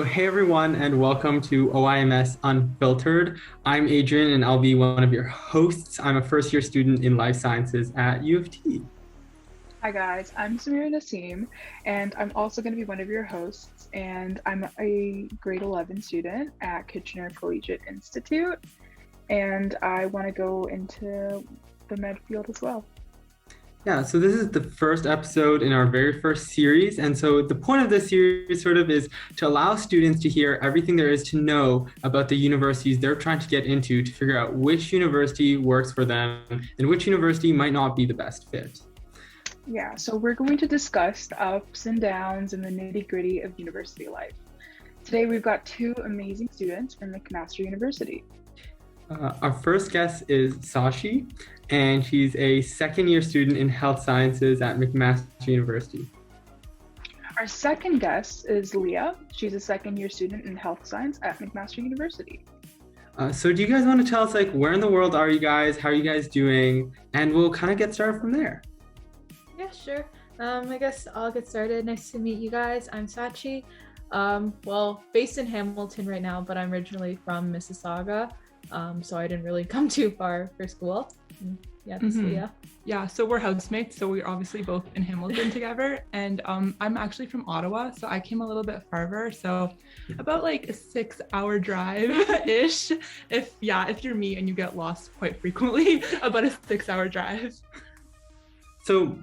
Hey everyone, and welcome to OYMS Unfiltered. I'm Adrian, and I'll be one of your hosts. I'm a first year student in life sciences at U of T. Hi guys, I'm Samira Nassim, and I'm also going to be one of your hosts. And I'm a grade 11 student at Kitchener Collegiate Institute, and I want to go into the med field as well. Yeah, so this is the first episode in our very first series. And so the point of this series sort of is to allow students to hear everything there is to know about the universities they're trying to get into to figure out which university works for them and which university might not be the best fit. Yeah, so we're going to discuss the ups and downs and the nitty-gritty of university life. Today we've got two amazing students from McMaster University. Our first guest is Sashi, and she's a second year student in health sciences at McMaster University. Our second guest is Leah. She's a second year student in health science at McMaster University. So do you guys want to tell us, like, where in the world are you guys? How are you guys doing? And we'll kind of get started from there. Yeah, sure. I guess I'll get started. Nice to meet you guys. I'm Sachi. Based in Hamilton right now, but I'm originally from Mississauga. So I didn't really come too far for school. Yeah, this is Leah. Yeah, so we're housemates, so we're obviously both in Hamilton together. And I'm actually from Ottawa, so I came a little bit farther. So about like a 6-hour drive-ish. If you're me and you get lost quite frequently, about a 6-hour drive. So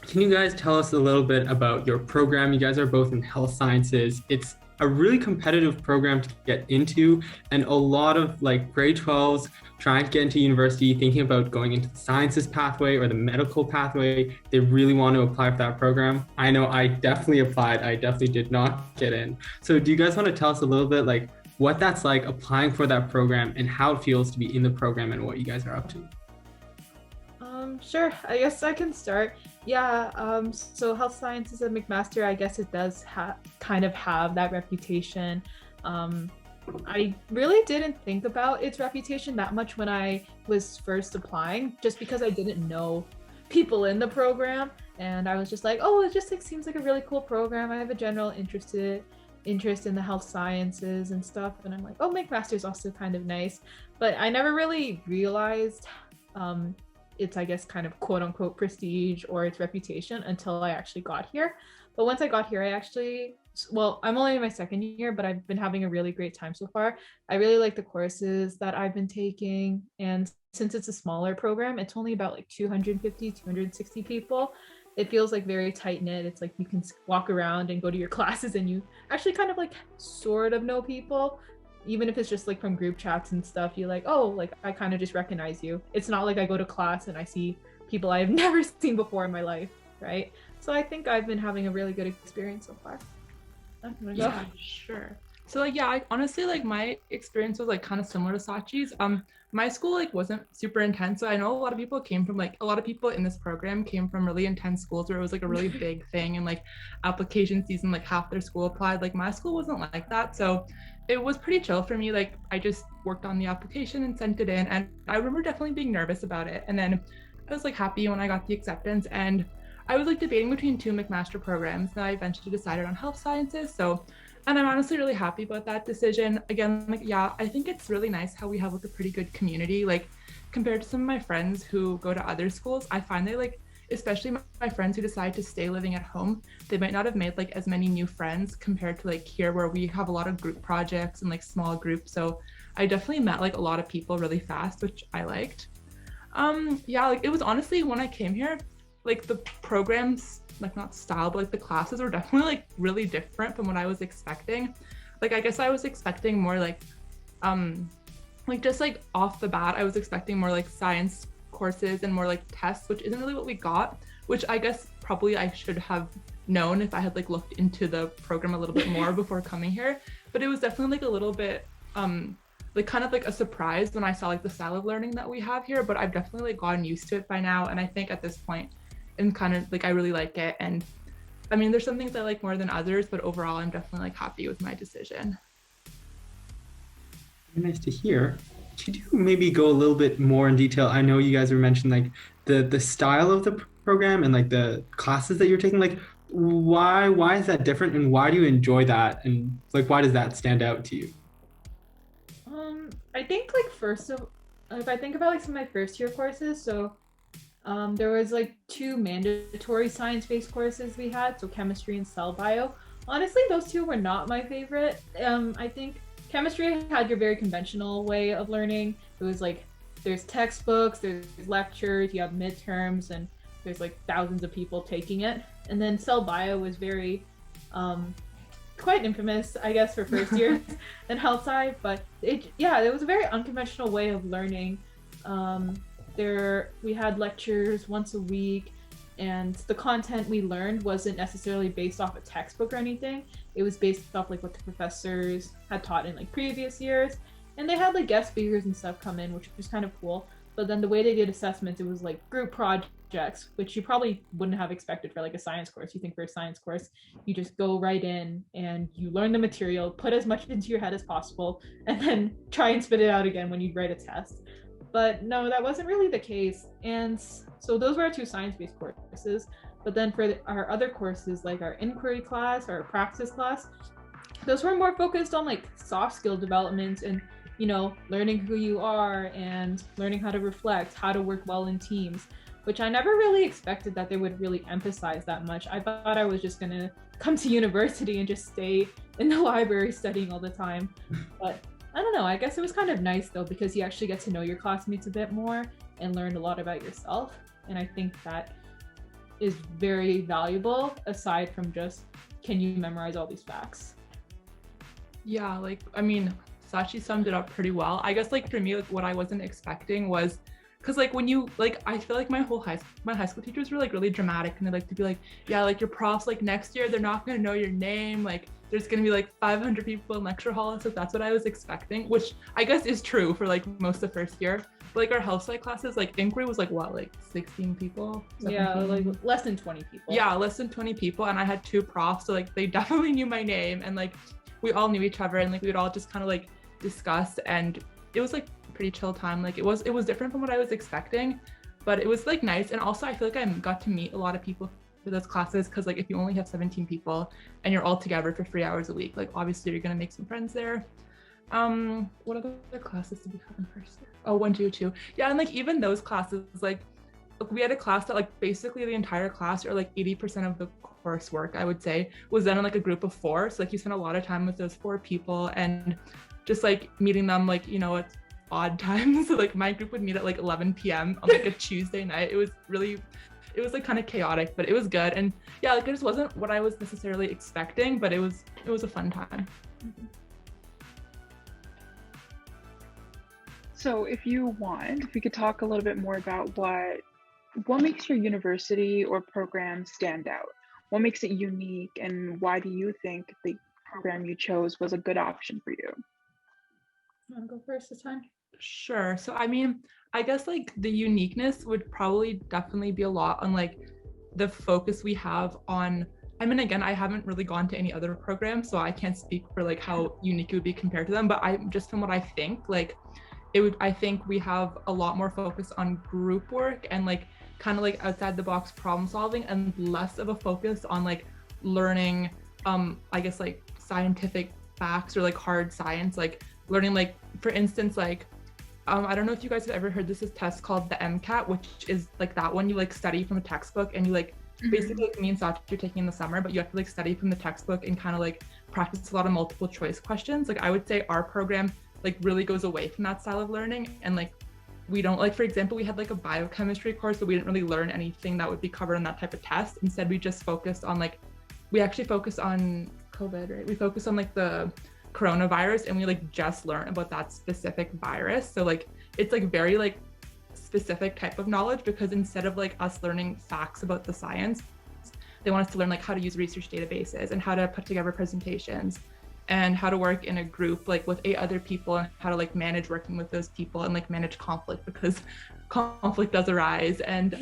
can you guys tell us a little bit about your program? You guys are both in health sciences. It's a really competitive program to get into, and a lot of like grade 12s trying to get into university, thinking about going into the sciences pathway or the medical pathway. They really want to apply for that program. I know I definitely applied. I definitely did not get in. So do you guys want to tell us a little bit like what that's like applying for that program and how it feels to be in the program and what you guys are up to? Sure. I guess I can start. So health sciences at McMaster, I guess it does kind of have that reputation. I really didn't think about its reputation that much when I was first applying, just because I didn't know people in the program. And I was just like, oh, it just like seems like a really cool program. I have a general interest in the health sciences and stuff. And I'm like, oh, McMaster is also kind of nice. But I never really realized its, I guess, kind of quote unquote prestige or its reputation until I actually got here. But once I got here, I'm only in my second year, but I've been having a really great time so far. I really like the courses that I've been taking. And since it's a smaller program, it's only about like 250, 260 people. It feels like very tight knit. It's like you can walk around and go to your classes and you actually kind of like sort of know people. Even if it's just like from group chats and stuff, you're like, oh, like I kind of just recognize you. It's not like I go to class and I see people I've never seen before in my life, right? So I think I've been having a really good experience so far. Yeah, sure. So like, honestly, like my experience was like kind of similar to Sachi's. My school like wasn't super intense. So I know a lot of people in this program came from really intense schools where it was like a really big thing and like application season, like half their school applied. Like my school wasn't like that. So it was pretty chill for me. Like I just worked on the application and sent it in. And I remember definitely being nervous about it. And then I was like happy when I got the acceptance. And I was like debating between two McMaster programs. And I eventually decided on health sciences. And I'm honestly really happy about that decision. Again, I think it's really nice how we have like a pretty good community. Like compared to some of my friends who go to other schools, I find they like, especially my friends who decide to stay living at home, they might not have made like as many new friends compared to like here where we have a lot of group projects and like small groups. So I definitely met like a lot of people really fast, which I liked. Like it was honestly when I came here, like the programs, like not style, but like the classes were definitely like really different from what I was expecting. Like I guess I was expecting more like just like off the bat, I was expecting more like science courses and more like tests, which isn't really what we got, which I guess probably I should have known if I had like looked into the program a little bit more before coming here. But it was definitely like a little bit like kind of like a surprise when I saw like the style of learning that we have here, but I've definitely like gotten used to it by now. And I think at this point and kind of like I really like it. And I mean there's some things I like more than others, but overall I'm definitely like happy with my decision. Very nice to hear. Could you maybe go a little bit more in detail? I know you guys were mentioning like the style of the program and like the classes that you're taking. Like why is that different, and why do you enjoy that, and like why does that stand out to you? I think like if I think about like some of my first year courses, so there was like two mandatory science-based courses we had, so chemistry and cell bio. Honestly, those two were not my favorite. I think chemistry had your very conventional way of learning. It was like there's textbooks, there's lectures, you have midterms, and there's like thousands of people taking it. And then cell bio was very quite infamous, I guess, for first years in health sci, but it was a very unconventional way of learning. We had lectures once a week, and the content we learned wasn't necessarily based off a textbook or anything. It was based off like what the professors had taught in like previous years, and they had like guest speakers and stuff come in, which was kind of cool. But then the way they did assessments, it was like group projects, which you probably wouldn't have expected for like a science course. You think for a science course, you just go right in and you learn the material, put as much into your head as possible, and then try and spit it out again when you write a test. But no, that wasn't really the case. And so those were our two science-based courses. But then for our other courses, like our inquiry class or our practice class, those were more focused on like soft skill development and, you know, learning who you are and learning how to reflect, how to work well in teams, which I never really expected that they would really emphasize that much. I thought I was just gonna come to university and just stay in the library studying all the time. But I don't know, I guess it was kind of nice though, because you actually get to know your classmates a bit more and learn a lot about yourself. And I think that is very valuable aside from just, can you memorize all these facts? Yeah, like, I mean, Sachi summed it up pretty well. I guess like for me, like what I wasn't expecting was, because like when you like, I feel like my high school teachers were like really dramatic, and they like to be like, yeah, like your profs like next year they're not gonna know your name, like there's gonna be like 500 people in lecture hall. So that's what I was expecting, which I guess is true for like most of first year. But like our health sci classes, like inquiry was like what, like 16 people? 17? Yeah, like less than 20 people. Yeah, less than 20 people, and I had two profs, so like they definitely knew my name, and like we all knew each other, and like we would all just kind of like discuss, and it was like pretty chill time. Like it was different from what I was expecting, but it was like nice. And also I feel like I got to meet a lot of people for those classes, because like if you only have 17 people and you're all together for 3 hours a week, like obviously you're gonna make some friends there. What other classes did we have in first year? Oh, 1, 2, 2. Yeah, and like even those classes, like we had a class that like basically the entire class, or like 80% of the coursework I would say, was done in like a group of 4. So like you spent a lot of time with those 4 people and just like meeting them, like, you know, at odd times. So like my group would meet at like 11 p.m. on like a Tuesday night. It was like kind of chaotic, but it was good. And yeah, like it just wasn't what I was necessarily expecting, but it was a fun time. So if you want, if we could talk a little bit more about what makes your university or program stand out? What makes it unique, and why do you think the program you chose was a good option for you? You want to go first this time? Sure. So I mean, I guess like the uniqueness would probably definitely be a lot on like the focus we have on, I mean, again, I haven't really gone to any other program, so I can't speak for like how unique it would be compared to them, but I just from what I think, like I think we have a lot more focus on group work and like kind of like outside the box problem solving, and less of a focus on like learning, I guess like scientific facts or like hard science, like learning, like for instance, like I don't know if you guys have ever heard this test called the MCAT, which is like that one you like study from a textbook, and you like basically like me and Sachi you're taking in the summer, but you have to like study from the textbook and kind of like practice a lot of multiple choice questions. Like I would say our program like really goes away from that style of learning, and like we don't, like for example, we had like a biochemistry course, but we didn't really learn anything that would be covered in that type of test. Instead we just focused on like, we actually focused on COVID, right? We focused on like the coronavirus, and we like just learn about that specific virus. So like it's like very like specific type of knowledge, because instead of like us learning facts about the science, they want us to learn like how to use research databases and how to put together presentations and how to work in a group like with 8 other people, and how to like manage working with those people and like manage conflict, because conflict does arise. And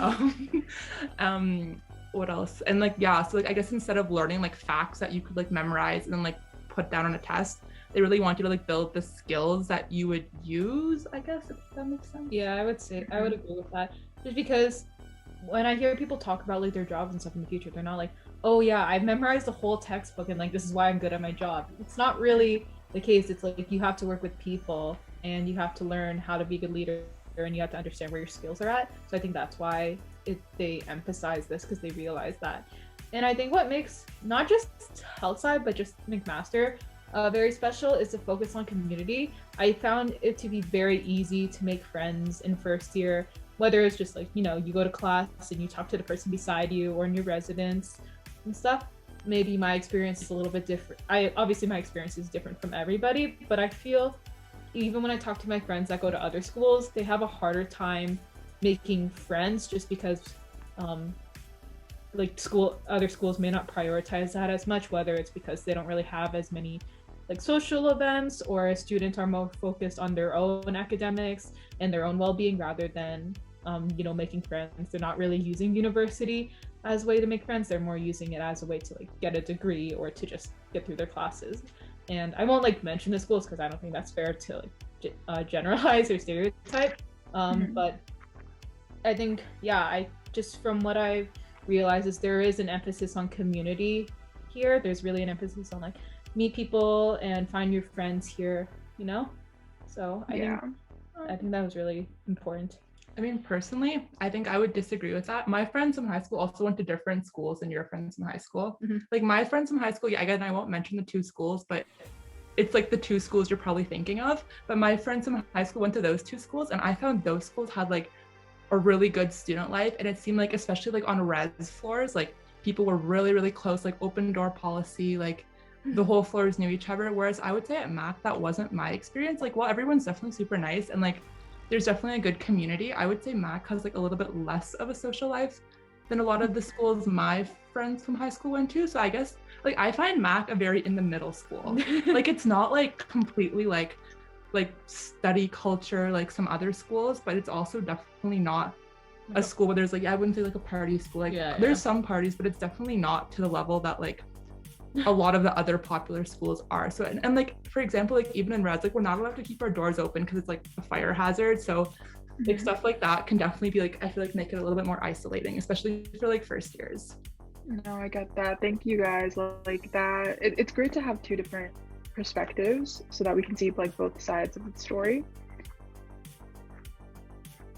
what else? And like yeah, so like I guess instead of learning like facts that you could like memorize and then like put down on a test, they really want you to like build the skills that you would use, I guess, if that makes sense. Yeah, I would say I would agree with that, just because when I hear people talk about like their jobs and stuff in the future, they're not like, oh yeah, I've memorized the whole textbook and like this is why I'm good at my job. It's not really the case. It's like you have to work with people and you have to learn how to be a good leader and you have to understand where your skills are at. So I think that's why they emphasize this, because they realize that. And I think what makes not just health side but just McMaster very special is the focus on community. I found it to be very easy to make friends in first year, whether it's just like, you know, you go to class and you talk to the person beside you or in your residence and stuff. Maybe my experience is a little bit different. Obviously my experience is different from everybody, but I feel even when I talk to my friends that go to other schools, they have a harder time making friends just because like other schools may not prioritize that as much, whether it's because they don't really have as many like social events, or students are more focused on their own academics and their own well-being rather than you know, making friends. They're not really using university as a way to make friends. They're more using it as a way to like get a degree or to just get through their classes. And I won't like mention the schools because I don't think that's fair to like generalize or stereotype. But I think, yeah, I just, from what I've realized, is there is an emphasis on community here. There's really an emphasis on like meet people and find your friends here, you know? So I think that was really important. I mean, personally, I think I would disagree with that. My friends from high school also went to different schools than your friends from high school. Like my friends from high school, yeah, again, I won't mention the two schools, but it's like the two schools you're probably thinking of. But my friends from high school went to those two schools, and I found those schools had like a really good student life. And it seemed like, especially like on res floors, like people were really, really close, like open door policy, like the whole floors knew each other. Whereas I would say at Mac, that wasn't my experience. Like, while everyone's definitely super nice and like there's definitely a good community, I would say Mac has like a little bit less of a social life than a lot of the schools my friends from high school went to. So I guess like I find Mac a very in the middle school. Like it's not like completely like study culture like some other schools, but it's also definitely not a school where there's like, I wouldn't say like a party school. Like there's some parties, but it's definitely not to the level that like a lot of the other popular schools are. So and like for example, like even in res, like we're not allowed to keep our doors open because it's like a fire hazard. So like stuff like that can definitely be like, I feel like make it a little bit more isolating, especially for like first years. No, I get that. Thank you guys. Like that, it's great to have two different perspectives so that we can see like both sides of the story.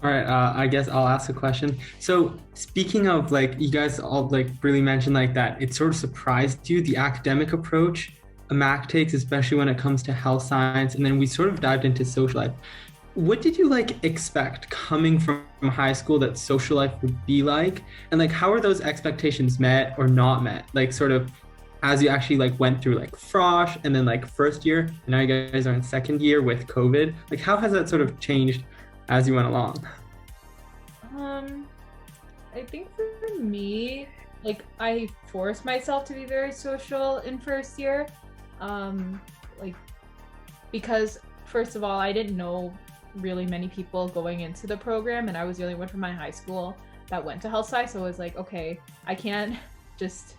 All right, I guess I'll ask a question. So speaking of like, you guys all like really mentioned like that, it sort of surprised you, the academic approach a Mac takes, especially when it comes to health science. And then we sort of dived into social life. What did you like expect coming from high school that social life would be like? And like, how are those expectations met or not met? Like sort of as you actually like went through like frosh and then like first year, and now you guys are in second year with COVID. Like how has that sort of changed as you went along? I think for me, like I forced myself to be very social in first year, like because first of all, I didn't know really many people going into the program, and I was the only one from my high school that went to health sci. So it was like, okay, I can't just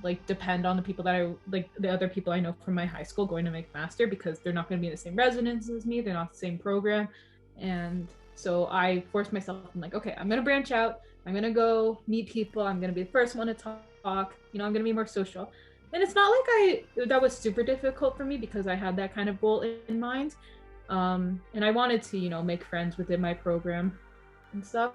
like depend on the people that I like, the other people I know from my high school going to McMaster, because they're not going to be in the same residence as me, they're not the same program. And so I forced myself, I'm like, okay, I'm going to branch out, I'm going to go meet people, I'm going to be the first one to talk, you know, I'm going to be more social. And it's not like that was super difficult for me because I had that kind of goal in mind. And I wanted to, you know, make friends within my program and stuff.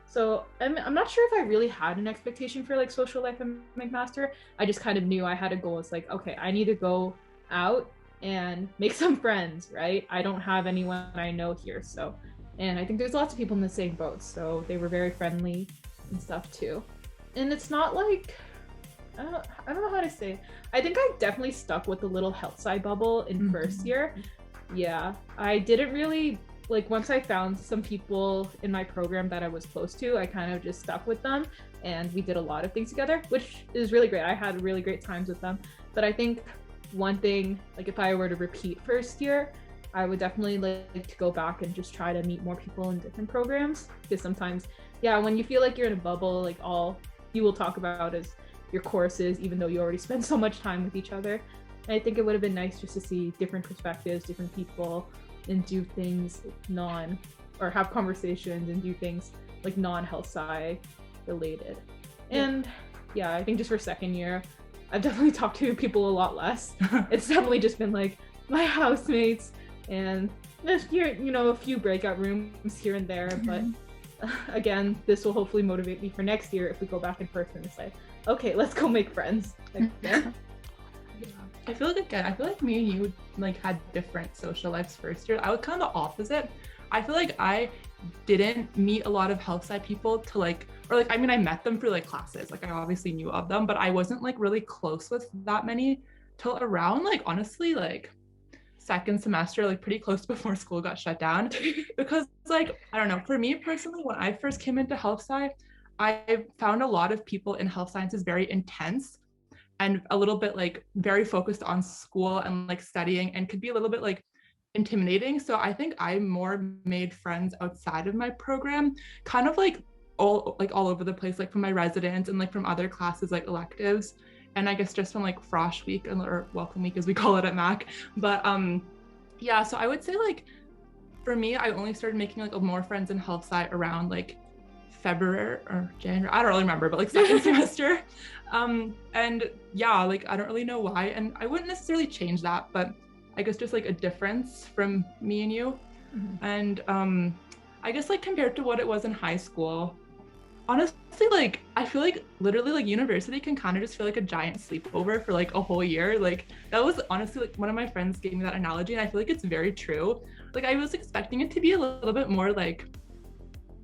So I'm not sure if I really had an expectation for like social life in McMaster. I just kind of knew I had a goal. It's like, okay, I need to go out and make some friends, right? I don't have anyone I know here. So, and I think there's lots of people in the same boat. So they were very friendly and stuff too. And it's not like, I don't know how to say it. I think I definitely stuck with the little health sci bubble in first year. Yeah, I didn't really, like once I found some people in my program that I was close to, I kind of just stuck with them and we did a lot of things together, which is really great. I had really great times with them. But I think one thing, like if I were to repeat first year, I would definitely like to go back and just try to meet more people in different programs, because sometimes, yeah, when you feel like you're in a bubble, like all you will talk about is your courses, even though you already spend so much time with each other. And I think it would have been nice just to see different perspectives, different people, and do things or have conversations and do things like non-health sci related. And yeah, I think just for second year, I've definitely talked to people a lot less. It's definitely just been like my housemates and just here, a few breakout rooms here and there. But again, this will hopefully motivate me for next year if we go back in person and say, okay, let's go make friends. I feel like me and you like had different social lives first year. I was kind of the opposite. I feel like I didn't meet a lot of health sci people to I met them through like classes. Like I obviously knew of them, but I wasn't like really close with that many till around like honestly like second semester, like pretty close before school got shut down. Because like, I don't know, for me personally, when I first came into health sci, I found a lot of people in health sciences very intense and a little bit like very focused on school and like studying, and could be a little bit like intimidating. So I think I more made friends outside of my program, kind of like all over the place, like from my residence and like from other classes like electives, and I guess just from like Frosh week or welcome week as we call it at Mac. But yeah, so I would say like for me, I only started making like more friends in health sci around like February or January, I don't really remember, but like second semester. And yeah, like I don't really know why, and I wouldn't necessarily change that, but I guess just like a difference from me and you. And I guess like compared to what it was in high school, honestly, like I feel like literally like university can kind of just feel like a giant sleepover for like a whole year. Like that was honestly like one of my friends gave me that analogy, and I feel like it's very true. Like I was expecting it to be a little bit more like,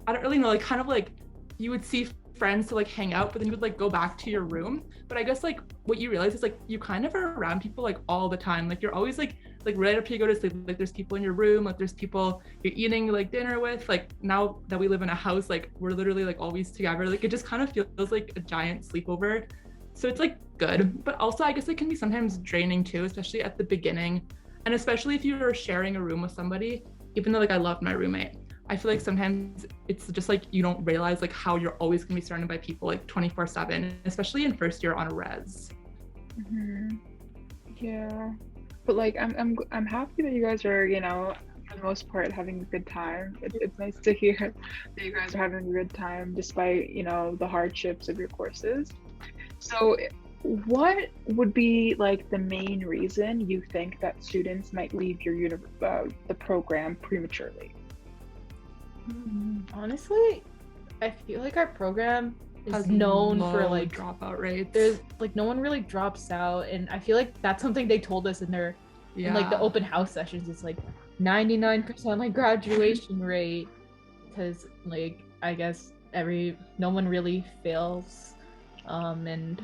I don't really know, like kind of like you would see friends to like hang out, but then you would like go back to your room. But I guess like what you realize is like you kind of are around people like all the time. Like you're always like right after you go to sleep, like there's people in your room, like there's people you're eating like dinner with. Like now that we live in a house, like we're literally like always together. Like it just kind of feels like a giant sleepover. So it's like good, but also I guess it can be sometimes draining too, especially at the beginning. And especially if you're sharing a room with somebody, even though like I love my roommate, I feel like sometimes it's just like you don't realize like how you're always gonna be surrounded by people like 24/7, especially in first year on a res. Yeah, but like I'm happy that you guys are, for the most part, having a good time. It's nice to hear that you guys are having a good time despite the hardships of your courses. So what would be like the main reason you think that students might leave the program prematurely? Honestly, I feel like our program is known for like dropout rates. There's like no one really drops out, and I feel like that's something they told us in like the open house sessions. It's like 99% like graduation rate, because like I guess no one really fails, and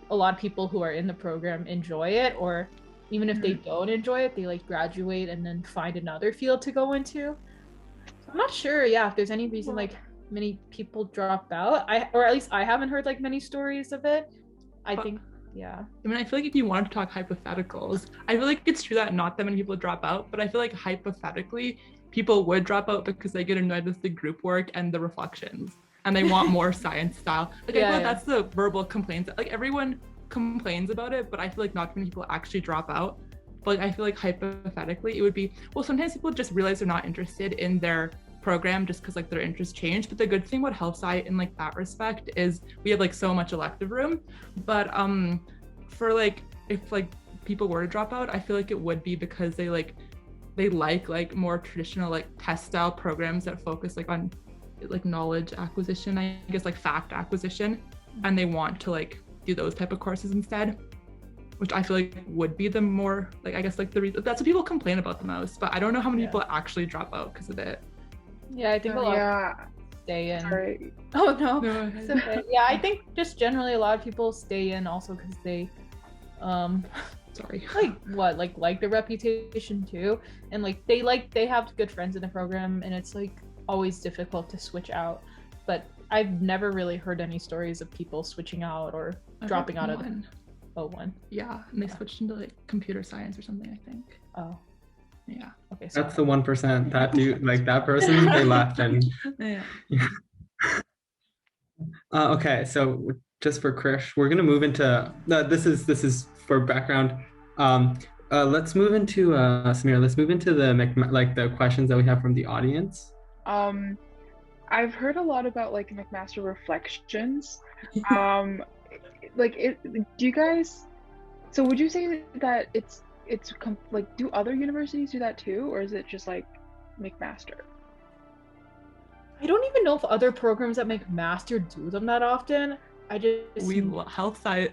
a lot of people who are in the program enjoy it, or even if they don't enjoy it, they like graduate and then find another field to go into. I'm not sure, if there's any reason like many people drop out. Or at least I haven't heard like many stories of it. I think, I mean, I feel like if you wanted to talk hypotheticals, I feel like it's true that not that many people drop out, but I feel like hypothetically, people would drop out because they get annoyed with the group work and the reflections, and they want more science style. Like I feel like that's the verbal complaints. Like everyone complains about it, but I feel like not many people actually drop out. But like, I feel like hypothetically it would be, well, sometimes people just realize they're not interested in their program just because like their interests change. But the good thing about health sci in like that respect is we have like so much elective room. But for like if like people were to drop out, I feel like it would be because they like more traditional like test style programs that focus like on like knowledge acquisition, I guess like fact acquisition, and they want to like do those type of courses instead, which I feel like would be the more like, I guess like the reason that's what people complain about the most. But I don't know how many people actually drop out because of it. Yeah, I think a lot stay in. Sorry. Oh no, it's okay. Yeah, I think just generally a lot of people stay in also because they sorry, like the reputation too, and like they have good friends in the program, and it's like always difficult to switch out. But I've never really heard any stories of people switching out or dropping out of the one. Yeah, and they switched into like computer science or something, I think. Oh. Yeah. Okay. So that's the 1%. That dude, like that person, they left and okay, so just for Krish, we're gonna move into this is for background. Let's move into Samir. Let's move into the questions that we have from the audience. I've heard a lot about like McMaster reflections. Um, like do you guys, so would you say that like, do other universities do that too, or is it just like McMaster? I don't even know if other programs at McMaster do them that often. I just Health science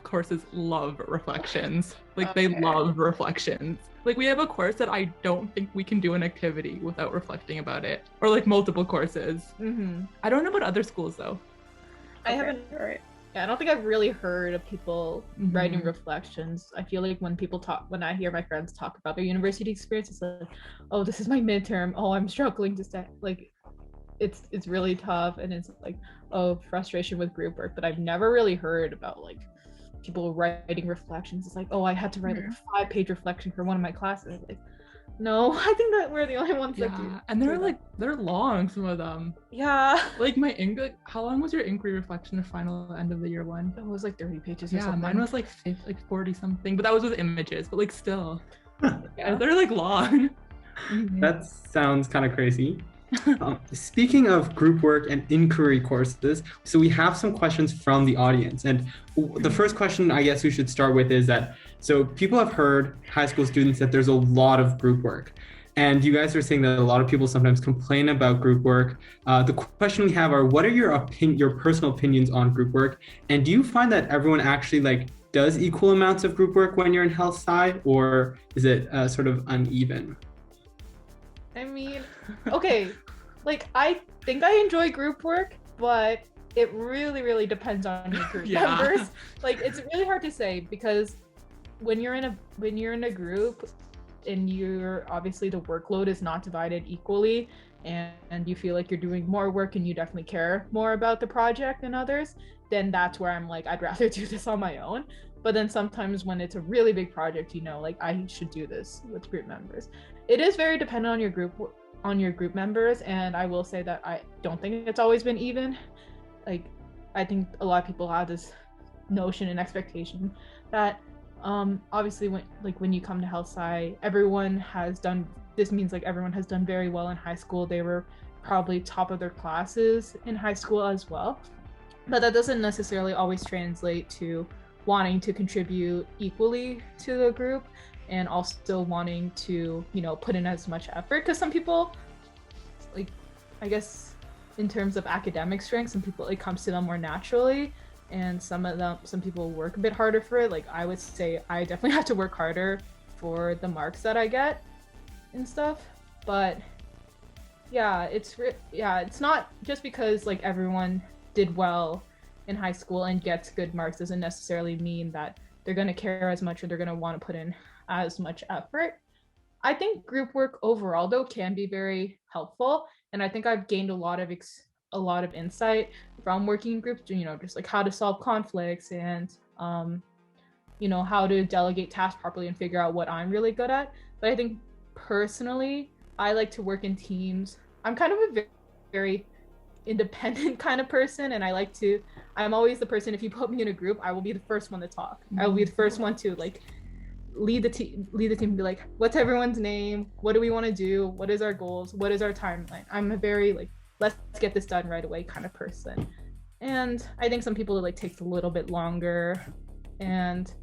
courses love reflections. Like they Okay. love reflections. Like we have a course that I don't think we can do an activity without reflecting about it, or like multiple courses. I don't know about other schools though. I Okay, haven't. all right. Yeah, I don't think I've really heard of people writing Mhm. reflections. I feel like when I hear my friends talk about their university experience, it's like, oh, this is my midterm. Oh, I'm struggling to stay. Like, it's really tough, and it's like, oh, frustration with group work. But I've never really heard about like people writing reflections. It's like, oh, I had to write like a 5-page reflection for one of my classes. Like, no, I think that we're the only ones that do. Yeah, and do they're that. like they're long, some of them. Yeah. Like my English, how long was your inquiry reflection the final end of the year one? It was like 30 pages or Yeah, something. mine was like 40 something, but that was with images, but like still. Yeah, they're like long. That sounds kind of crazy. Speaking of group work and inquiry courses, so we have some questions from the audience. And the first question I guess we should start with is that, so people have heard, high school students, that there's a lot of group work. And you guys are saying that a lot of people sometimes complain about group work. The question we have are, what are your personal opinions on group work? And do you find that everyone actually like does equal amounts of group work when you're in health sci, or is it sort of uneven? I mean, okay, like I think I enjoy group work, but it really, really depends on your group Yeah. members. Like it's really hard to say because when you're in a group and you're obviously the workload is not divided equally and you feel like you're doing more work and you definitely care more about the project than others, then that's where I'm like, I'd rather do this on my own. But then sometimes when it's a really big project, you know, like I should do this with group members. It is very dependent on your group members, and I will say that I don't think it's always been even. Like I think a lot of people have this notion and expectation that obviously when you come to health sci, everyone has done very well in high school. They were probably top of their classes in high school as well, but that doesn't necessarily always translate to wanting to contribute equally to the group and also wanting to, you know, put in as much effort. Because some people, like, I guess in terms of academic strength, some people it comes to them more naturally, and some people work a bit harder for it. Like I would say I definitely have to work harder for the marks that I get and stuff. But yeah, it's not just because like everyone did well in high school and gets good marks doesn't necessarily mean that they're going to care as much or they're going to want to put in as much effort. I think group work overall though can be very helpful, and I think I've gained a lot of insight from working in groups, you know, just like how to solve conflicts and you know, how to delegate tasks properly and figure out what I'm really good at. But I think personally I like to work in teams. I'm kind of a very independent kind of person, and I'm always the person, if you put me in a group, I will be the first one to talk. I will be the first one to like lead the team and be like, what's everyone's name, what do we want to do, what is our goals, what is our timeline. I'm a very like, let's get this done right away kind of person. And I think some people it like takes a little bit longer, and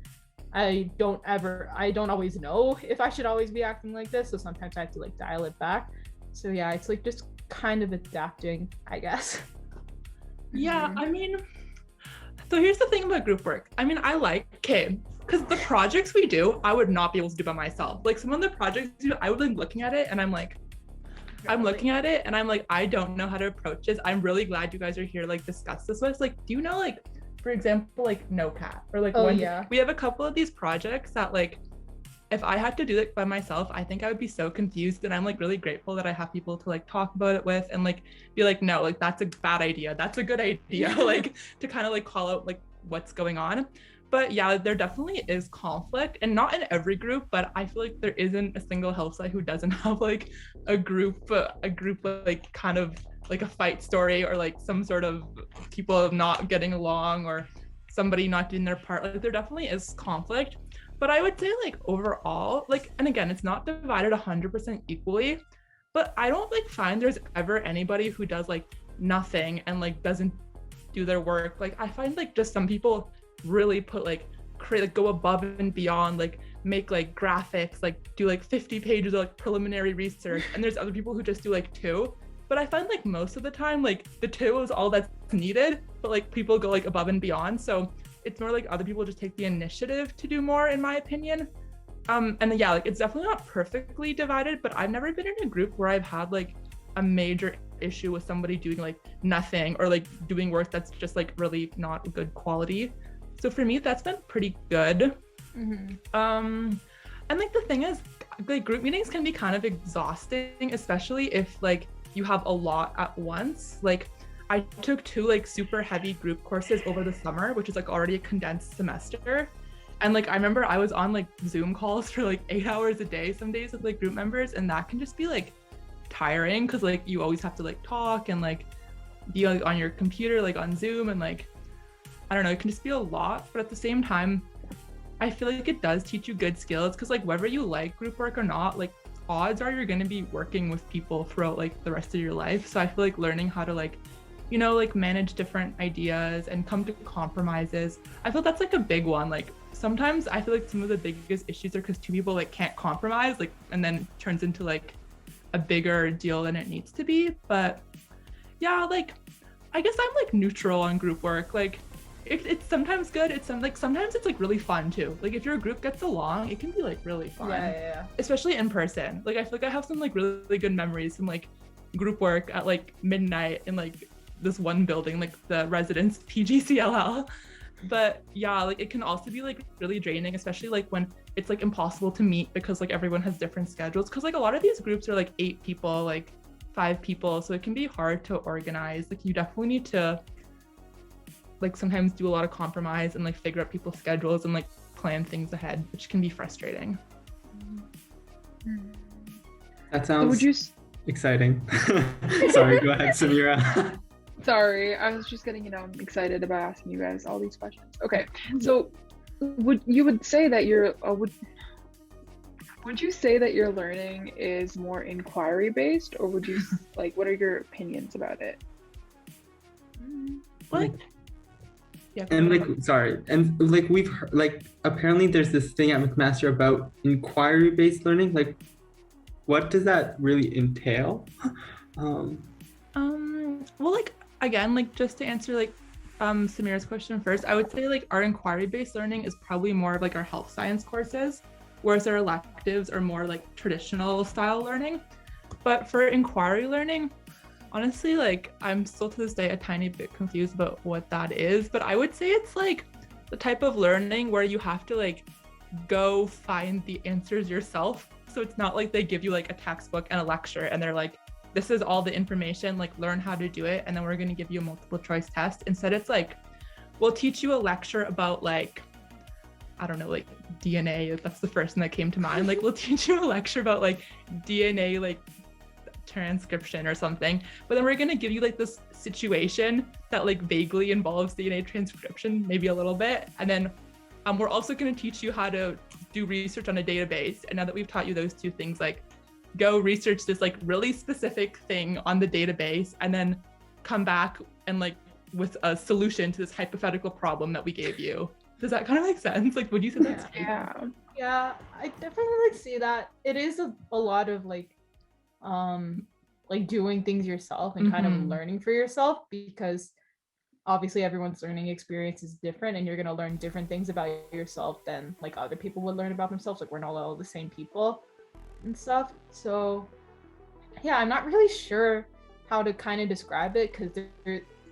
I don't always know if I should always be acting like this, so sometimes I have to like dial it back. So yeah, it's like just kind of adapting, I guess. Yeah, I mean, so here's the thing about group work. I mean, because the projects we do, I would not be able to do by myself. Like some of the projects I would like looking at it and I'm like, I don't know how to approach this. I'm really glad you guys are here, like discuss this with us. Like, do you know, like, for example, like NoCat or like we have a couple of these projects that like, if I had to do it by myself, I think I would be so confused, and I'm like really grateful that I have people to like talk about it with and like be like, no, like that's a bad idea. That's a good idea. Like to kind of like call out like what's going on. But yeah, there definitely is conflict, and not in every group, but I feel like there isn't a single health site who doesn't have like a group like kind of like a fight story or like some sort of people not getting along or somebody not doing their part. Like there definitely is conflict. But I would say like overall, like, and again, it's not divided 100% equally, but I don't like find there's ever anybody who does like nothing and like doesn't do their work. Like I find like just some people really put like create, like go above and beyond, like make like graphics, like do like 50 pages of like preliminary research, and there's other people who just do like 2. But I find like most of the time like the 2 is all that's needed, but like people go like above and beyond. So it's more like other people just take the initiative to do more, in my opinion. And then, yeah, like it's definitely not perfectly divided, but I've never been in a group where I've had like a major issue with somebody doing like nothing or like doing work that's just like really not good quality. So for me, that's been pretty good. And like the thing is, like group meetings can be kind of exhausting, especially if like you have a lot at once. Like I took 2 like super heavy group courses over the summer, which is like already a condensed semester. And like I remember I was on like Zoom calls for like 8 hours a day some days with like group members, and that can just be like tiring because like you always have to like talk and like be like on your computer like on Zoom, and like I don't know, it can just be a lot. But at the same time, I feel like it does teach you good skills because like whether you like group work or not, like odds are you're going to be working with people throughout like the rest of your life. So I feel like learning how to like, you know, like manage different ideas and come to compromises, I feel that's like a big one. Like sometimes I feel like some of the biggest issues are because 2 people like can't compromise, like, and then it turns into like a bigger deal than it needs to be. But yeah, like I guess I'm like neutral on group work. Like it's sometimes good. It's sometimes it's like really fun too. Like if your group gets along, it can be like really fun. Yeah. Especially in person. Like I feel like I have some like really good memories from like group work at like midnight in like this one building, like the residence PGCLL. But yeah, like it can also be like really draining, especially like when it's like impossible to meet because like everyone has different schedules. Because like a lot of these groups are like 8 people, like 5 people, so it can be hard to organize. Like you definitely need to like sometimes do a lot of compromise and like figure out people's schedules and like plan things ahead, which can be frustrating. That sounds Would you exciting. Sorry, go ahead, Samira. Sorry, I was just getting, I'm excited about asking you guys all these questions. Okay, so would you say that would you say that your learning is more inquiry based, or would you like, what are your opinions about it? What? Yeah. And like, sorry, and like we've heard, like apparently there's this thing at McMaster about inquiry based learning. Like, what does that really entail? Well, like again, like just to answer like Samira's question first, I would say like our inquiry-based learning is probably more of like our health science courses, whereas our electives are more like traditional style learning. But for inquiry learning, honestly, like I'm still to this day a tiny bit confused about what that is, but I would say it's like the type of learning where you have to like go find the answers yourself. So it's not like they give you like a textbook and a lecture and they're like, this is all the information, like learn how to do it, and then we're going to give you a multiple choice test. Instead, it's like, we'll teach you a lecture about like, I don't know, like DNA. That's the first thing that came to mind. Like we'll teach you a lecture about like DNA, like transcription or something, but then we're going to give you like this situation that like vaguely involves DNA transcription, maybe a little bit. And then we're also going to teach you how to do research on a database. And now that we've taught you those 2 things, like go research this like really specific thing on the database and then come back and like with a solution to this hypothetical problem that we gave you. Does that kind of make sense? Like, would you say that's Yeah, I definitely like see that. It is a lot of like doing things yourself and kind of learning for yourself, because obviously everyone's learning experience is different and you're going to learn different things about yourself than like other people would learn about themselves. Like we're not all the same people and stuff. So yeah, I'm not really sure how to kind of describe it, because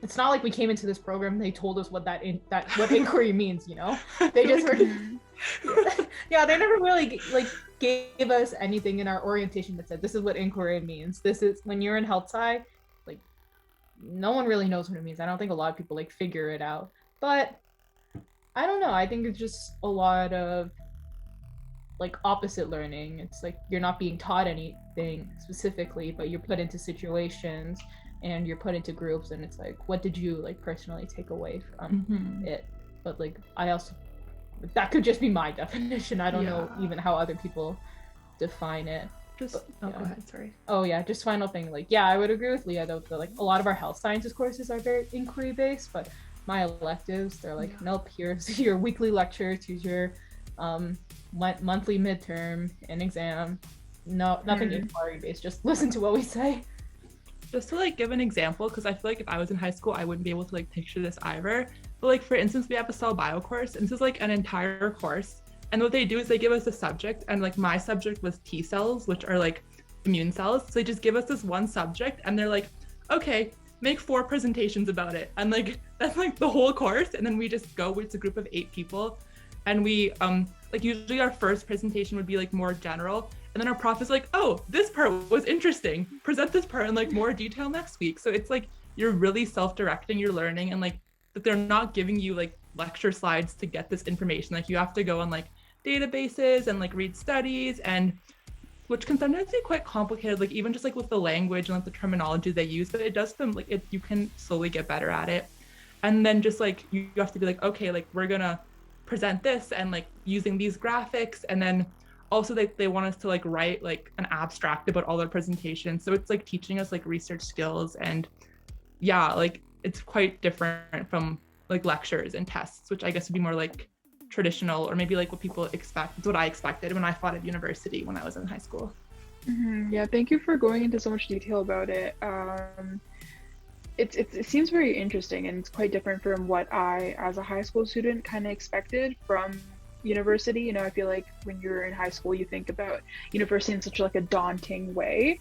it's not like we came into this program and they told us what what inquiry means, they just were yeah, they never really like gave us anything in our orientation that said this is what inquiry means. This is when you're in health sci, like no one really knows what it means. I don't think a lot of people like figure it out, but I don't know, I think it's just a lot of like opposite learning. It's like you're not being taught anything specifically, but you're put into situations and you're put into groups, and it's like, what did you like personally take away from it? But like I also, that could just be my definition. I don't know even how other people define it. Just yeah. go ahead. Sorry. Oh yeah, just final thing. Like, yeah, I would agree with Leah though. That, like, a lot of our health sciences courses are very inquiry based, but my electives, they're like, nope, here's your weekly lectures, here's your monthly midterm and exam. No, nothing inquiry based. Just listen to what we say. Just to like give an example, because I feel like if I was in high school, I wouldn't be able to like picture this either. But like for instance, we have a cell bio course, and this is like an entire course. And what they do is they give us a subject, and like my subject was T cells, which are like immune cells. So they just give us this one subject, and they're like, okay, make 4 presentations about it. And like that's like the whole course. And then we just go, it's a group of 8 people. And we like usually our first presentation would be like more general. And then our prof is like, oh, this part was interesting. Present this part in like more detail next week. So it's like you're really self-directing your learning, and like that they're not giving you like lecture slides to get this information. Like you have to go on like databases and like read studies, and which can sometimes be quite complicated, like even just like with the language and like the terminology they use, but it does them like it, you can slowly get better at it. And then just like you have to be like, okay, like we're gonna present this and like using these graphics, and then also they want us to like write like an abstract about all their presentations. So it's like teaching us like research skills, and yeah, like it's quite different from like lectures and tests, which I guess would be more like traditional, or maybe like what people expect. It's what I expected when I taught at university when I was in high school. Yeah, thank you for going into so much detail about it. It seems very interesting, and it's quite different from what I, as a high school student, kind of expected from university. You know, I feel like when you're in high school, you think about university in such like a daunting way,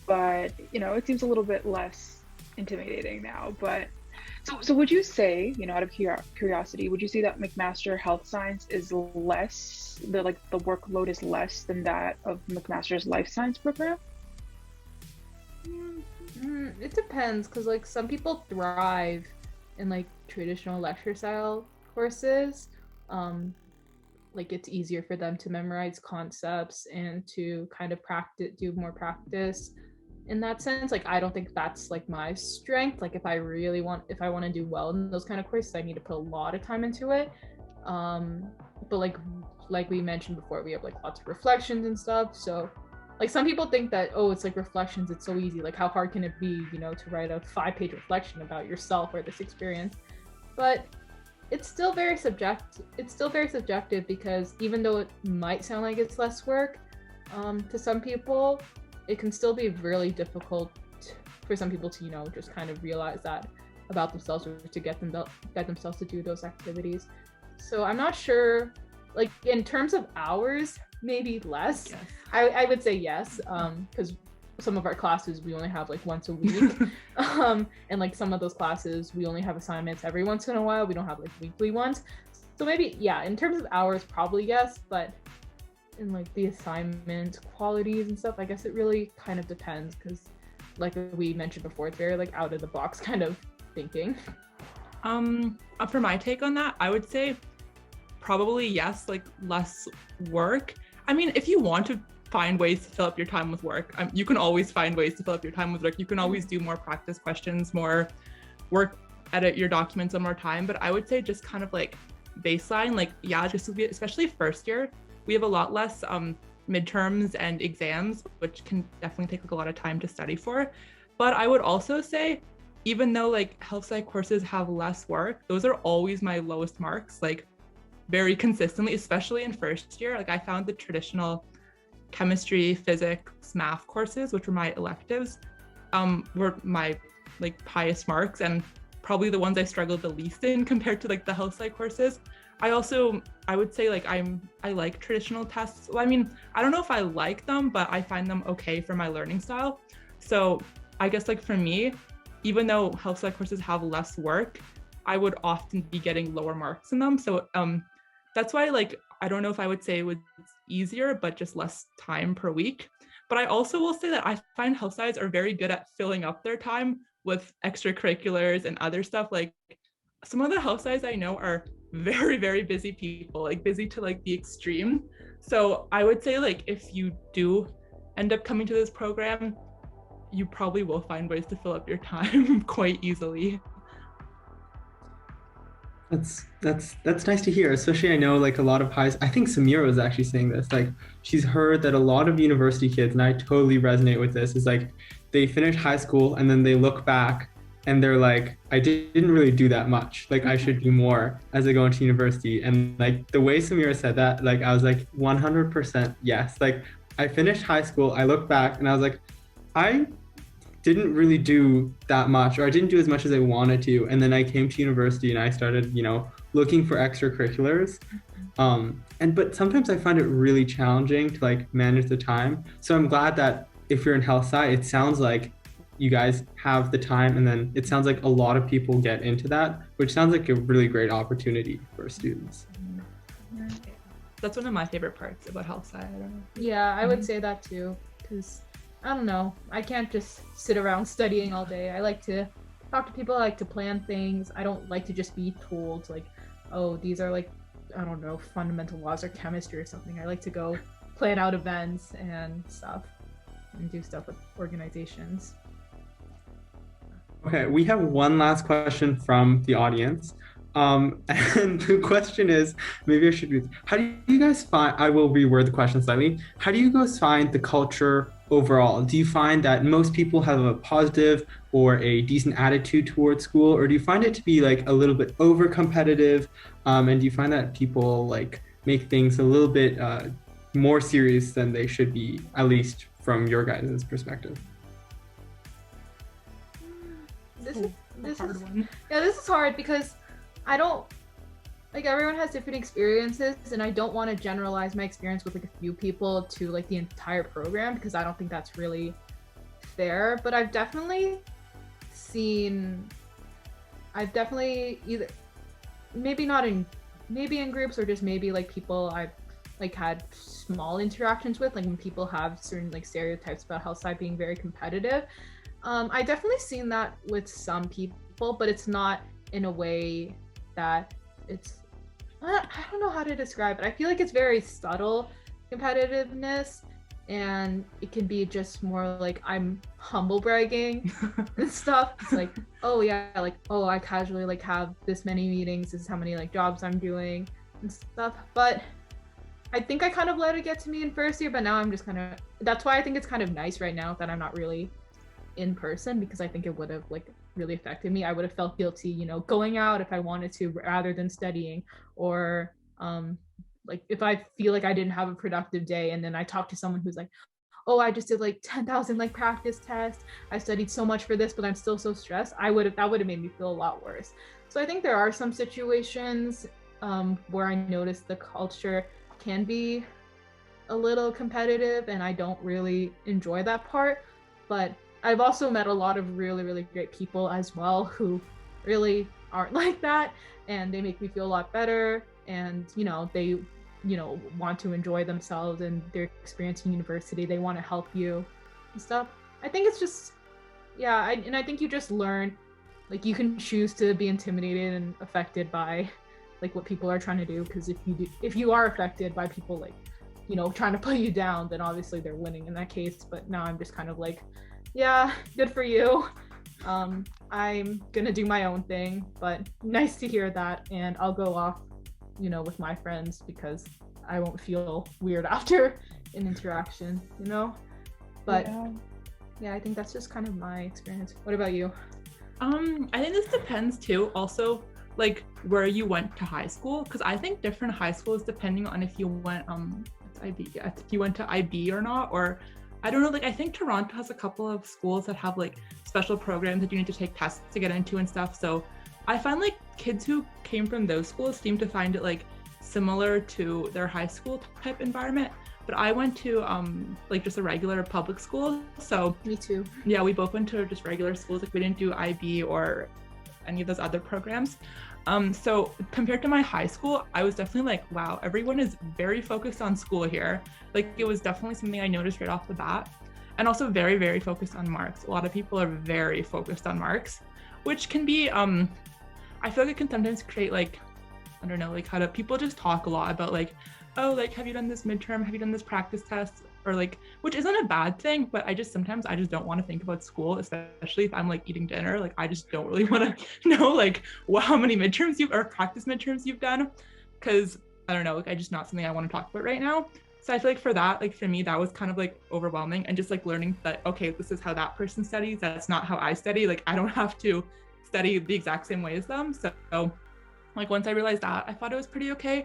but you know, it seems a little bit less intimidating now. But so would you say, you know, out of curiosity, would you say that McMaster Health Science is less, the workload is less than that of McMaster's Life Science program? It depends, because like some people thrive in like traditional lecture style courses. Like it's easier for them to memorize concepts and to kind of do more practice in that sense. Like I don't think that's like my strength. Like if I want to do well in those kind of courses, I need to put a lot of time into it. But like we mentioned before, we have like lots of reflections and stuff. So like some people think that, oh, it's like reflections, it's so easy. Like how hard can it be, you know, to write a 5-page reflection about yourself or this experience? But it's still very subjective, because even though it might sound like it's less work, to some people, it can still be really difficult for some people to, you know, just kind of realize that about themselves, or to get themselves to do those activities. So I'm not sure, like in terms of hours, maybe less. Yes. I would say yes, because some of our classes we only have like once a week, and like some of those classes we only have assignments every once in a while. We don't have like weekly ones. So maybe, yeah, in terms of hours, probably yes, but in like the assignment qualities and stuff, I guess it really kind of depends, because like we mentioned before, it's very like out of the box kind of thinking. For my take on that, I would say probably yes, like less work. I mean, if you want to find ways to fill up your time with work, you can always find ways to fill up your time with work. You can always do more practice questions, more work, edit your documents on more time. But I would say just kind of like baseline, like, yeah, just especially first year, we have a lot less midterms and exams, which can definitely take like a lot of time to study for. But I would also say, even though like health sci courses have less work, those are always my lowest marks, like very consistently, especially in first year. Like I found the traditional chemistry, physics, math courses, which were my electives, were my like highest marks, and probably the ones I struggled the least in compared to like the health sci courses. I would say like I like traditional tests. Well, I mean, I don't know if I like them, but I find them okay for my learning style. So I guess like for me, even though health sci courses have less work, I would often be getting lower marks in them. So that's why like I don't know if I would say it was easier, but just less time per week. But I also will say that I find health science are very good at filling up their time with extracurriculars and other stuff. Like some of the health science I know are very, very busy people, like busy to like the extreme. So I would say like if you do end up coming to this program, you probably will find ways to fill up your time quite easily. That's nice to hear. Especially I know like a lot of highs. I think Samira was actually saying this. Like she's heard that a lot of university kids, and I totally resonate with this, is like they finish high school and then they look back and they're like, I didn't really do that much. Like I should do more as I go into university. And like the way Samira said that, like I was like 100% yes. Like I finished high school, I look back and I was like, I didn't really do that much, or I didn't do as much as I wanted to. And then I came to university and I started, looking for extracurriculars. And but sometimes I find it really challenging to like manage the time. So I'm glad that if you're in health sci, it sounds like you guys have the time, and then it sounds like a lot of people get into that, which sounds like a really great opportunity for students. That's one of my favorite parts about health sci. I don't know. Yeah, I would say that too, because I don't know, I can't just sit around studying all day. I like to talk to people, I like to plan things. I don't like to just be told like, oh, these are like, I don't know, fundamental laws or chemistry or something. I like to go plan out events and stuff and do stuff with organizations. Okay, we have one last question from the audience. And the question is, maybe I should read. How do you guys find, I will reword the question slightly. How do you guys find the culture overall? Do you find that most people have a positive or a decent attitude towards school, or do you find it to be like a little bit over competitive? And do you find that people like make things a little bit more serious than they should be, at least from your guys' perspective? This This hard is one. yeah, this is hard because I don't like, everyone has different experiences, and I don't want to generalize my experience with like a few people to like the entire program, because I don't think that's really fair. But I've definitely either maybe in groups, or just maybe like people I've like had small interactions with, like when people have certain like stereotypes about health sci being very competitive. I definitely seen that with some people, but it's not in a way that it's, I don't know how to describe it. I feel like it's very subtle competitiveness, and it can be just more like I'm humble bragging and stuff. It's like, oh yeah, like, oh, I casually like have this many meetings, this is how many like jobs I'm doing and stuff. But I think I kind of let it get to me in first year, but now I'm just kind of, that's why I think it's kind of nice right now that I'm not really in person, because I think it would have like really affected me. I would have felt guilty, going out if I wanted to rather than studying, or like if I feel like I didn't have a productive day and then I talk to someone who's like, oh, I just did like 10,000 like practice tests, I studied so much for this, but I'm still so stressed. That would have made me feel a lot worse. So I think there are some situations where I notice the culture can be a little competitive, and I don't really enjoy that part. But I've also met a lot of really, really great people as well who really aren't like that, and they make me feel a lot better. And, they, want to enjoy themselves and their experience in university. They want to help you and stuff. I think it's just, yeah. I think you just learn, like you can choose to be intimidated and affected by like what people are trying to do. Because if you are affected by people like, trying to put you down, then obviously they're winning in that case. But now I'm just kind of like, yeah, good for you. I'm gonna do my own thing, but nice to hear that, and I'll go off, with my friends, because I won't feel weird after an interaction, But yeah, I think that's just kind of my experience. What about you? I think this depends too. Also, like where you went to high school, because I think different high schools, depending on if you went if you went to IB or not, or I don't know, like I think Toronto has a couple of schools that have like special programs that you need to take tests to get into and stuff. So I find like kids who came from those schools seem to find it like similar to their high school type environment. But I went to like just a regular public school. So Me too. yeah, we both went to just regular schools. Like we didn't do IB or any of those other programs. So compared to my high school, I was definitely like, wow, everyone is very focused on school here. Like it was definitely something I noticed right off the bat. And also very, very focused on marks. A lot of people are very focused on marks, which can be, I feel like it can sometimes create like, I don't know, like how do people just talk a lot about like, oh, like, have you done this midterm? Have you done this practice test? or like, which isn't a bad thing, but sometimes I just don't want to think about school, especially if I'm like eating dinner. Like I just don't really want to know like how many midterms or practice midterms you've done, because I don't know, like I just not something I want to talk about right now. So I feel like for that, like for me, that was kind of like overwhelming, and just like learning that, okay, this is how that person studies. That's not how I study. Like I don't have to study the exact same way as them. So like once I realized that, I thought it was pretty okay.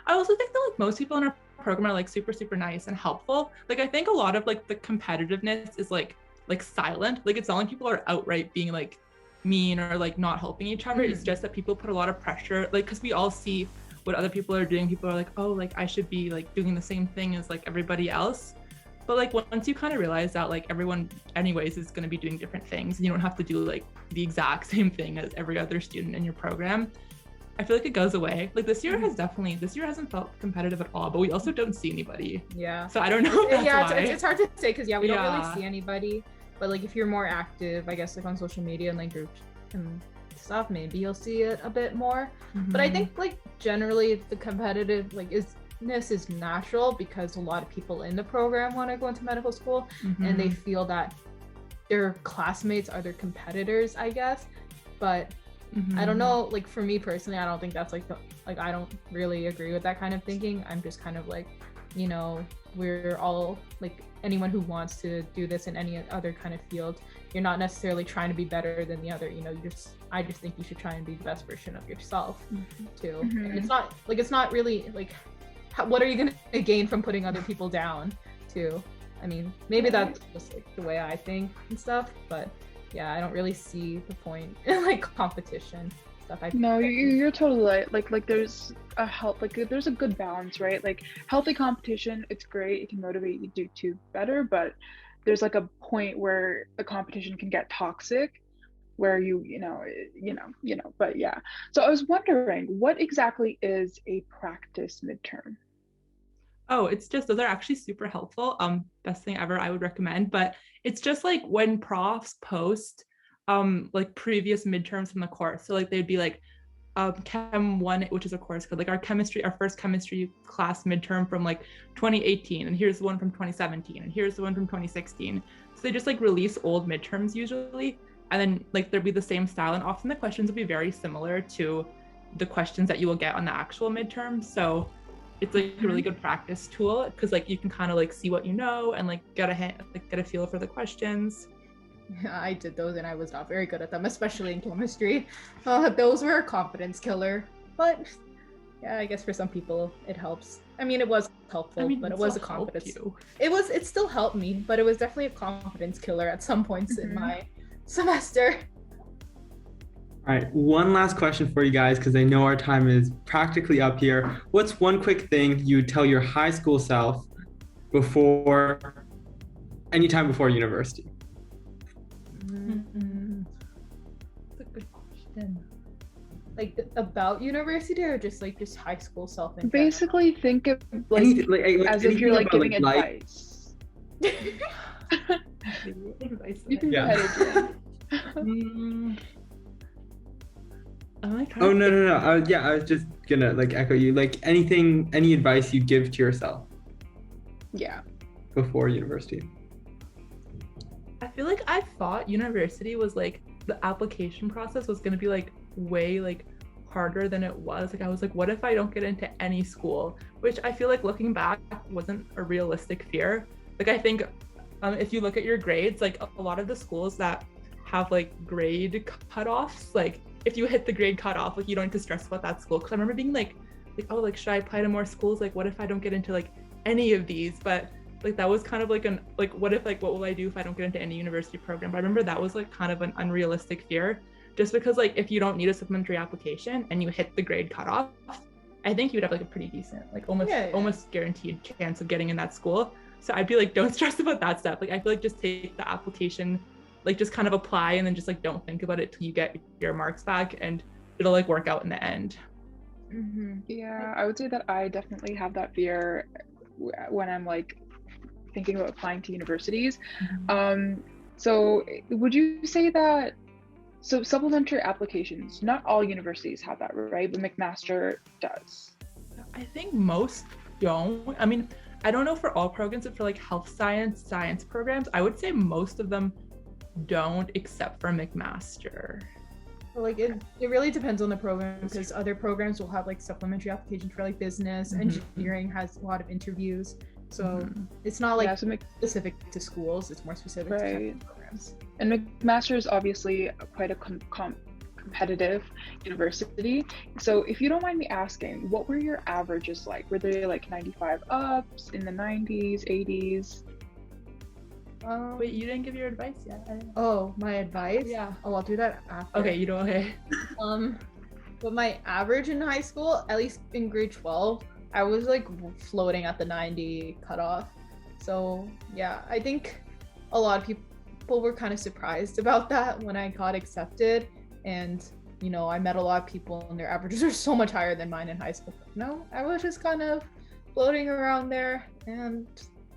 I also think that like most people in our program are like super, super nice and helpful. Like I think a lot of like the competitiveness is like silent. Like it's not like people are outright being like mean or like not helping each other. It's just that people put a lot of pressure, like because we all see what other people are doing. People are like, oh, like I should be like doing the same thing as like everybody else. But like once you kind of realize that like everyone anyways is going to be doing different things, and you don't have to do like the exact same thing as every other student in your program, I feel like it goes away. Like this year hasn't felt competitive at all, but we also don't see anybody. Yeah. So I don't know if that's why. It's hard to say because we don't really see anybody. But like if you're more active, I guess like on social media and like groups and stuff, maybe you'll see it a bit more. But I think like generally the competitive like isness is natural because a lot of people in the program want to go into medical school and they feel that their classmates are their competitors, I guess. But I don't know, like for me personally, I don't think that's like I don't really agree with that kind of thinking. I'm just kind of like, you know, we're all like anyone who wants to do this in any other kind of field, you're not necessarily trying to be better than the other, you know, I just think you should try and be the best version of yourself too. And it's not really like what are you gonna gain from putting other people down too? I mean, maybe that's just like the way I think and stuff, but yeah, I don't really see the point in like competition stuff. No, you're totally right. Like there's there's a good balance, right? Like healthy competition, it's great. It can motivate you to do better, but there's like a point where the competition can get toxic, where you know. But yeah. So I was wondering, what exactly is a practice midterm? Oh, it's just, those are actually super helpful. Best thing ever, I would recommend. But it's just like when profs post like previous midterms from the course. So like they'd be like Chem 1, which is a course code, like our first chemistry class midterm from like 2018, and here's the one from 2017, and here's the one from 2016. So they just like release old midterms usually, and then like there'd be the same style, and often the questions will be very similar to the questions that you will get on the actual midterm. So it's like a really good practice tool because like you can kind of like see what you know and like get a feel for the questions. Yeah, I did those and I was not very good at them, especially in chemistry. Those were a confidence killer, but yeah, I guess for some people it helps. I mean, it was helpful, but it was a confidence. It still helped me, but it was definitely a confidence killer at some points in my semester. All right, one last question for you guys, because I know our time is practically up here. What's one quick thing you would tell your high school self anytime before university? That's a good question. Like about university or just high school self? Basically, think of as if you're like giving advice. You can go ahead, Adrian. Oh no. I was just gonna like echo you. Like any advice you give to yourself. Yeah. Before university. I feel like I thought university was like the application process was gonna be like way like harder than it was. Like I was like, what if I don't get into any school? Which I feel like looking back wasn't a realistic fear. Like I think if you look at your grades, like a lot of the schools that have like grade cutoffs, like if you hit the grade cutoff, like you don't need to stress about that school. Because I remember being like, oh, like should I apply to more schools? Like what if I don't get into like any of these? But like that was kind of like what will I do if I don't get into any university program? But I remember that was like kind of an unrealistic fear, just because like if you don't need a supplementary application and you hit the grade cutoff, I think you would have like a pretty decent, like almost guaranteed chance of getting in that school. So I'd be like, don't stress about that stuff. Like I feel like just take the application, like just kind of apply and then just like don't think about it till you get your marks back, and it'll like work out in the end. Yeah, I would say that I definitely have that fear when I'm like thinking about applying to universities. So would you say that supplementary applications, not all universities have that, right? But McMaster does. I think most don't. I mean, I don't know for all programs, but for like health science programs, I would say most of them don't, except for McMaster. Well, like it really depends on the program, because other programs will have like supplementary applications for like business. Engineering has a lot of interviews, so it's not like specific to schools, it's more specific to programs. And McMaster is obviously quite a competitive university, so if you don't mind me asking, what were your averages like? Were they like 95 ups, in the 90s, 80s? Wait, you didn't give your advice yet. Oh, my advice? Yeah. Oh, I'll do that after. Okay, you do okay. But my average in high school, at least in grade 12, I was like floating at the 90 cutoff. So yeah, I think a lot of people were kind of surprised about that when I got accepted. And you know, I met a lot of people and their averages are so much higher than mine in high school. No, I was just kind of floating around there, and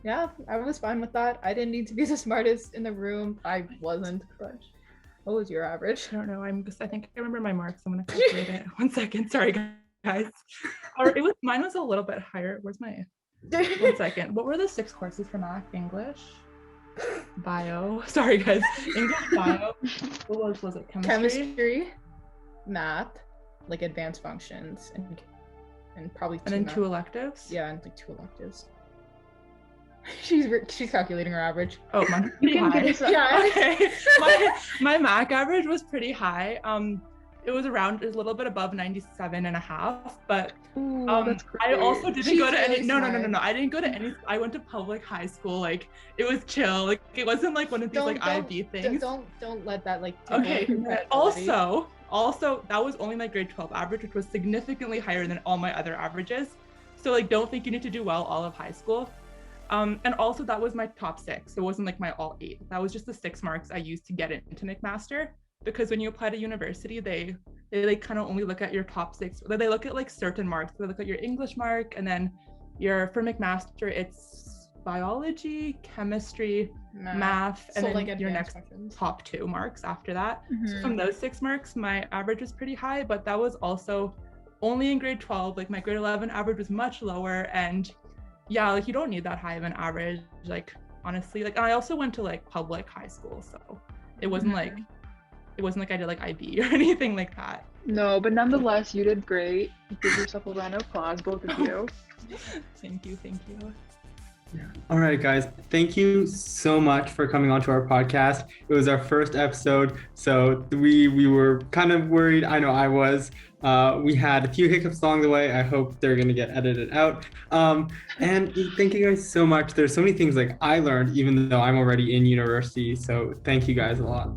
yeah, I was fine with that. I didn't need to be the smartest in the room. I wasn't, but what was your average? I don't know. I think I remember my marks. I'm gonna calculate it. 1 second. Sorry, guys. Or mine was a little bit higher. Where's my 1 second? What were the 6 courses for math? English, bio. Sorry, guys. English, bio. What was it? Chemistry, math, like advanced functions, and probably two electives. Yeah, and like 2 electives. She's calculating her average. Oh, mine's pretty high. Yeah. Okay. My MAC average was pretty high. It was around a little bit above 97.5, but I also didn't go to any. No. I didn't go to any. I went to public high school. Like it was chill. Like it wasn't like one of these IB things. Don't let that like. Okay. Also, that was only my grade 12 average, which was significantly higher than all my other averages. So like, don't think you need to do well all of high school. And also that was my top 6. It wasn't like my all 8. That was just the 6 marks I used to get into McMaster, because when you apply to university, they like kind of only look at your top 6. They look at like certain marks. They look at your English mark, and then for McMaster, it's biology, chemistry, math, and then like your next top 2 marks after that. So from those 6 marks, my average was pretty high, but that was also only in grade 12. Like my grade 11 average was much lower, and yeah, like you don't need that high of an average, like honestly. Like I also went to like public high school, so it wasn't like I did like IB or anything like that. No, but nonetheless, you did great. Give yourself a round of applause, both of you. Thank you. Yeah. All right, guys. Thank you so much for coming on to our podcast. It was our first episode, so we were kind of worried. I know I was. We had a few hiccups along the way. I hope they're going to get edited out. And thank you guys so much. There's so many things like I learned, even though I'm already in university. So thank you guys a lot.